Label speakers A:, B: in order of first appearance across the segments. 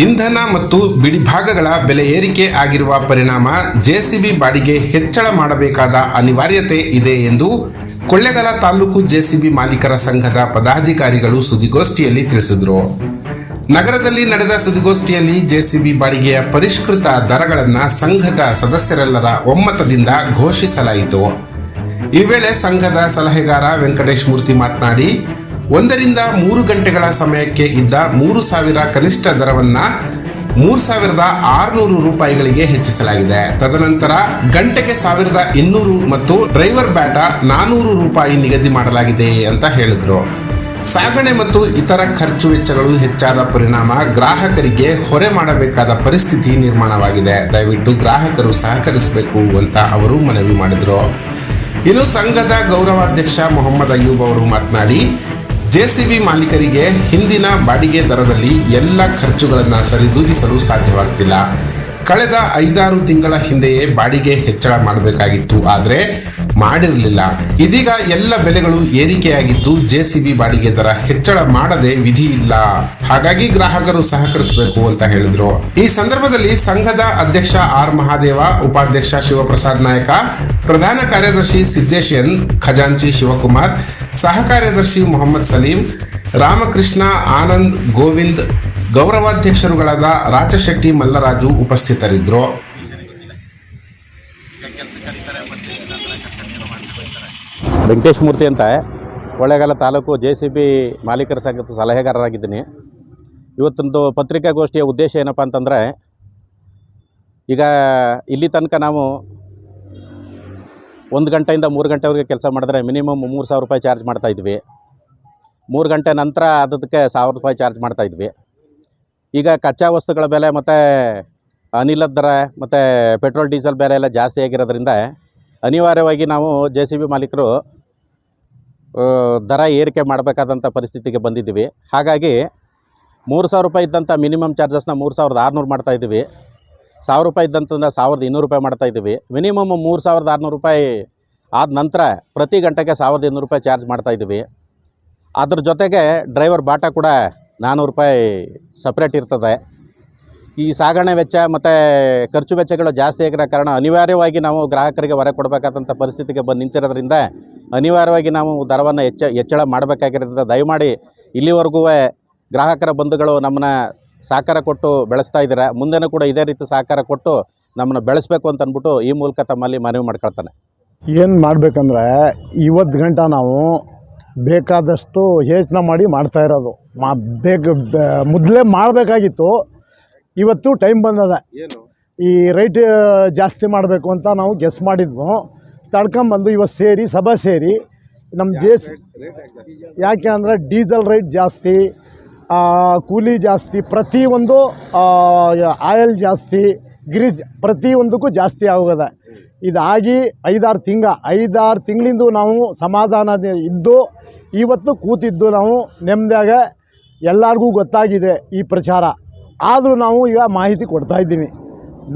A: ಇಂಧನ ಮತ್ತು ಬಿಡಿಭಾಗಗಳ ಬೆಲೆ ಏರಿಕೆ ಆಗಿರುವ ಪರಿಣಾಮ ಜೆಸಿಬಿ ಬಾಡಿಗೆ ಹೆಚ್ಚಳ ಮಾಡಬೇಕಾದ ಅನಿವಾರ್ಯತೆ ಇದೆ ಎಂದು ಕೊಳ್ಳೇಗಾಲ ತಾಲೂಕು ಜೆಸಿಬಿ ಮಾಲೀಕರ ಸಂಘದ ಪದಾಧಿಕಾರಿಗಳು ಸುದ್ದಿಗೋಷ್ಠಿಯಲ್ಲಿ ತಿಳಿಸಿದರು. ನಗರದಲ್ಲಿ ನಡೆದ ಸುದ್ದಿಗೋಷ್ಠಿಯಲ್ಲಿ ಜೆಸಿಬಿ ಬಾಡಿಗೆಯ ಪರಿಷ್ಕೃತ ದರಗಳನ್ನು ಸಂಘದ ಸದಸ್ಯರೆಲ್ಲರ ಒಮ್ಮತದಿಂದ ಘೋಷಿಸಲಾಯಿತು. ಈ ವೇಳೆ ಸಂಘದ ಸಲಹೆಗಾರ ವೆಂಕಟೇಶ್ ಮೂರ್ತಿ ಮಾತನಾಡಿ, 1 ರಿಂದ 3 ಗಂಟೆಗಳ ಸಮಯಕ್ಕೆ ಇದ್ದ 3,000 ಕನಿಷ್ಠ ದರವನ್ನು 3,600 ರೂಪಾಯಿಗಳಿಗೆ ಹೆಚ್ಚಿಸಲಾಗಿದೆ. ತದನಂತರ ಗಂಟೆಗೆ 1,200 ಮತ್ತು ಡ್ರೈವರ್ ಬ್ಯಾಟ 400 ರೂಪಾಯಿ ನಿಗದಿ ಮಾಡಲಾಗಿದೆ ಅಂತ ಹೇಳಿದ್ರು. ಸಾಗಣೆ ಮತ್ತು ಇತರ ಖರ್ಚು ವೆಚ್ಚಗಳು ಹೆಚ್ಚಾದ ಪರಿಣಾಮ ಗ್ರಾಹಕರಿಗೆ ಹೊರೆ ಮಾಡಬೇಕಾದ ಪರಿಸ್ಥಿತಿ ನಿರ್ಮಾಣವಾಗಿದೆ. ದಯವಿಟ್ಟು ಗ್ರಾಹಕರು ಸಹಕರಿಸಬೇಕು ಅಂತ ಅವರು ಮನವಿ ಮಾಡಿದರು. ಇನ್ನು ಸಂಘದ ಗೌರವಾಧ್ಯಕ್ಷ ಮೊಹಮ್ಮದ್ ಅಯ್ಯೂಬ್ ಅವರು ಮಾತನಾಡಿ, ಜೆಸಿಬಿ ಮಾಲೀಕರಿಗೆ ಹಿಂದಿನ ಬಾಡಿಗೆ ದರದಲ್ಲಿ ಎಲ್ಲ ಖರ್ಚುಗಳನ್ನು ಸರಿದೂಗಿಸಲು ಸಾಧ್ಯವಾಗ್ತಿಲ್ಲ. ಕಳೆದ 5-6 ತಿಂಗಳ ಹಿಂದೆಯೇ ಬಾಡಿಗೆ ಹೆಚ್ಚಳ ಮಾಡಬೇಕಾಗಿತ್ತು, ಆದರೆ ಮಾಡಿರಲಿಲ್ಲ. ಇದೀಗ ಎಲ್ಲ ಬೆಲೆಗಳು ಏರಿಕೆಯಾಗಿದ್ದು ಜೆಸಿಬಿ ಬಾಡಿಗೆ ದರ ಹೆಚ್ಚಳ ಮಾಡದೆ ವಿಧಿ ಇಲ್ಲ. ಹಾಗಾಗಿ ಗ್ರಾಹಕರು ಸಹಕರಿಸಬೇಕು ಅಂತ ಹೇಳಿದ್ರು. ಈ ಸಂದರ್ಭದಲ್ಲಿ ಸಂಘದ ಅಧ್ಯಕ್ಷ ಆರ್ ಮಹಾದೇವ, ಉಪಾಧ್ಯಕ್ಷ ಶಿವಪ್ರಸಾದ್ ನಾಯಕ, ಪ್ರಧಾನ ಕಾರ್ಯದರ್ಶಿ ಸಿದ್ದೇಶ್ ಎನ್, ಖಜಾಂಚಿ ಶಿವಕುಮಾರ್, ಸಹ ಕಾರ್ಯದರ್ಶಿ ಮೊಹಮ್ಮದ್ ಸಲೀಂ, ರಾಮಕೃಷ್ಣ, ಆನಂದ್, ಗೋವಿಂದ್, ಗೌರವಾಧ್ಯಕ್ಷರುಗಳಾದ ರಾಜಶೆಟ್ಟಿ, ಮಲ್ಲರಾಜು ಉಪಸ್ಥಿತರಿದ್ದರು.
B: ವೆಂಕಟೇಶ್ ಮೂರ್ತಿ ಅಂತ ಕೊಳ್ಳೇಗಾಲ ತಾಲೂಕು ಜೆಸಿಬಿ ಮಾಲೀಕರ ಸಂಘದ ಸಲಹೆಗಾರರಾಗಿದ್ದೀನಿ. ಇವತ್ತೊಂದು ಪತ್ರಿಕಾಗೋಷ್ಠಿಯ ಉದ್ದೇಶ ಏನಪ್ಪ ಅಂತಂದರೆ, ಈಗ ಇಲ್ಲಿ ತನಕ ನಾವು 1 ಗಂಟೆಯಿಂದ 3 ಗಂಟೆವರೆಗೆ ಕೆಲಸ ಮಾಡಿದ್ರೆ ಮಿನಿಮಮ್ 3,000 ರೂಪಾಯಿ ಚಾರ್ಜ್ ಮಾಡ್ತಾಯಿದ್ವಿ. 3 ಗಂಟೆ ನಂತರ ಅದಕ್ಕೆ 1,000 ರೂಪಾಯಿ ಚಾರ್ಜ್ ಮಾಡ್ತಾಯಿದ್ವಿ. ಈಗ ಕಚ್ಚಾ ವಸ್ತುಗಳ ಬೆಲೆ ಮತ್ತು ಅನಿಲದ ದರ ಮತ್ತು ಪೆಟ್ರೋಲ್ ಡೀಸೆಲ್ ಬೆಲೆ ಎಲ್ಲ ಜಾಸ್ತಿ ಆಗಿರೋದ್ರಿಂದ ಅನಿವಾರ್ಯವಾಗಿ ನಾವು ಜೆಸಿಬಿ ಮಾಲೀಕರು ದರ ಏರಿಕೆ ಮಾಡಬೇಕಾದಂಥ ಪರಿಸ್ಥಿತಿಗೆ ಬಂದಿದ್ದೀವಿ. ಹಾಗಾಗಿ 3,000 ರೂಪಾಯಿ ಇದ್ದಂಥ ಮಿನಿಮಮ್ ಚಾರ್ಜಸ್ನ 3,600 ಮಾಡ್ತಾಯಿದ್ದೀವಿ. 1,000 ರೂಪಾಯಿ ಇದ್ದಂತಂದ್ರೆ 1,200 ರೂಪಾಯಿ ಮಾಡ್ತಾಯಿದ್ದೀವಿ. ಮಿನಿಮಮ್ 3,600 ರೂಪಾಯಿ ಆದ ನಂತರ ಪ್ರತಿ ಗಂಟೆಗೆ 1,200 ರೂಪಾಯಿ ಚಾರ್ಜ್ ಮಾಡ್ತಾಯಿದ್ದೀವಿ. ಅದ್ರ ಜೊತೆಗೆ ಡ್ರೈವರ್ ಬಾಟ ಕೂಡ 400 ರೂಪಾಯಿ ಸಪ್ರೇಟ್ ಇರ್ತದೆ. ಈ ಸಾಗಣೆ ವೆಚ್ಚ ಮತ್ತು ಖರ್ಚು ವೆಚ್ಚಗಳು ಜಾಸ್ತಿ ಆಗಿರೋ ಕಾರಣ ಅನಿವಾರ್ಯವಾಗಿ ನಾವು ಗ್ರಾಹಕರಿಗೆ ಹೊರೆ ಕೊಡಬೇಕಾದಂಥ ಪರಿಸ್ಥಿತಿಗೆ ಬಂದು ನಿಂತಿರೋದ್ರಿಂದ ಅನಿವಾರ್ಯವಾಗಿ ನಾವು ದರವನ್ನು ಹೆಚ್ಚಳ ಮಾಡಬೇಕಾಗಿರೋದ್ರಿಂದ ದಯಮಾಡಿ ಇಲ್ಲಿವರೆಗೂ ಗ್ರಾಹಕರ ಬಂಧುಗಳು ನಮ್ಮನ್ನ ಸಹಕಾರ ಕೊಟ್ಟು ಬೆಳೆಸ್ತಾ ಇದ್ದಾರೆ. ಮುಂದೆನೂ ಕೂಡ ಇದೇ ರೀತಿ ಸಹಕಾರ ಕೊಟ್ಟು ನಮ್ಮನ್ನು ಬೆಳೆಸಬೇಕು ಅಂತ ಅಂದ್ಬಿಟ್ಟು ಈ ಮೂಲಕ ತಮ್ಮಲ್ಲಿ ಮನವಿ ಮಾಡ್ಕೊಳ್ತಾನೆ.
C: ಏನು ಮಾಡಬೇಕಂದ್ರೆ ಇವತ್ತು ಗಂಟ ನಾವು ಬೇಕಾದಷ್ಟು ಯೋಚನೆ ಮಾಡಿ ಮಾಡ್ತಾ ಇರೋದು. ಮೊದಲೇ ಮಾಡಬೇಕಾಗಿತ್ತು, ಇವತ್ತು ಟೈಮ್ ಬಂದದ. ಈ ರೈಟ್ ಜಾಸ್ತಿ ಮಾಡಬೇಕು ಅಂತ ನಾವು ಗೆಸ್ ಮಾಡಿದ್ವು. ತಡ್ಕೊಂಬಂದು ಇವತ್ತು ಸೇರಿ ಸಭೆ ಸೇರಿ ನಮ್ಮ ಯಾಕೆ ಅಂದರೆ ಡೀಸೆಲ್ ರೈಟ್ ಜಾಸ್ತಿ, ಕೂಲಿ ಜಾಸ್ತಿ, ಪ್ರತಿಯೊಂದು ಆಯಿಲ್ ಜಾಸ್ತಿ, ಗ್ರೀಸ್ ಪ್ರತಿಯೊಂದಕ್ಕೂ ಜಾಸ್ತಿ ಆಗೋಗಿದೆ. ಇದಾಗಿ 5-6 ತಿಂಗಳಿಂದ ನಾವು ಸಮಾಧಾನ ಇದ್ದು ಇವತ್ತು ಕೂತಿದ್ದು ನಾವು ನೆಮ್ಮದಿಯಾಗ ಎಲ್ಲರಿಗೂ ಗೊತ್ತಾಗಿದೆ ಈ ಪ್ರಚಾರ. ಆದರೂ ನಾವು ಈಗ ಮಾಹಿತಿ ಕೊಡ್ತಾಯಿದ್ದೀವಿ.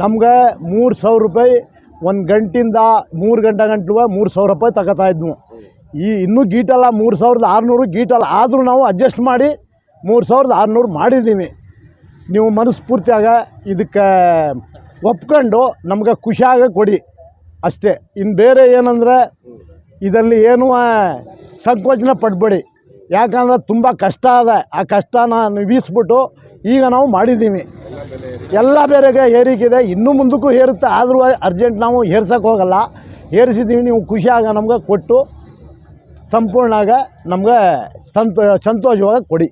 C: ನಮ್ಗೆ 3,000 ರೂಪಾಯಿ 1 ಗಂಟೆಯಿಂದ 3 ಗಂಟೆ ಗಂಟಲು 3,000 ರೂಪಾಯಿ ತಗೋತಾಯಿದ್ವು. ಇನ್ನೂ ಗೀಟಲ್ಲ, 3,600 ಗೀಟಲ್ಲ. ಆದರೂ ನಾವು ಅಡ್ಜಸ್ಟ್ ಮಾಡಿ 3,600 ಮಾಡಿದ್ದೀವಿ. ನೀವು ಮನಸ್ಫೂರ್ತಿಯಾಗ ಇದಕ್ಕೆ ಒಪ್ಕೊಂಡು ನಮ್ಗೆ ಖುಷಿಯಾಗ ಕೊಡಿ ಅಷ್ಟೇ. ಇನ್ನು ಬೇರೆ ಏನಂದರೆ ಇದರಲ್ಲಿ ಏನೂ ಸಂಕೋಚನೆ ಪಡಬೇಡಿ. ಯಾಕಂದರೆ ತುಂಬ ಕಷ್ಟ ಇದೆ. ಆ ಕಷ್ಟನ ನಿಭಾಯಿಸ್ಬಿಟ್ಟು ಈಗ ನಾವು ಮಾಡಿದ್ದೀವಿ. ಎಲ್ಲ ಬೇರೆಗೆ ಏರಿಕಿದೆ, ಇನ್ನೂ ಮುಂದಕ್ಕೂ ಏರುತ್ತೆ. ಆದರೂ ಅರ್ಜೆಂಟ್ ನಾವು ಏರ್ಸೋಕ್ಕೆ ಹೋಗಲ್ಲ, ಏರಿಸಿದ್ದೀವಿ. ನೀವು ಖುಷಿಯಾಗ ನಮ್ಗೆ ಕೊಟ್ಟು ಸಂಪೂರ್ಣಾಗ ನಮ್ಗೆ ಸಂತೋಷವಾಗಿ ಕೊಡಿ.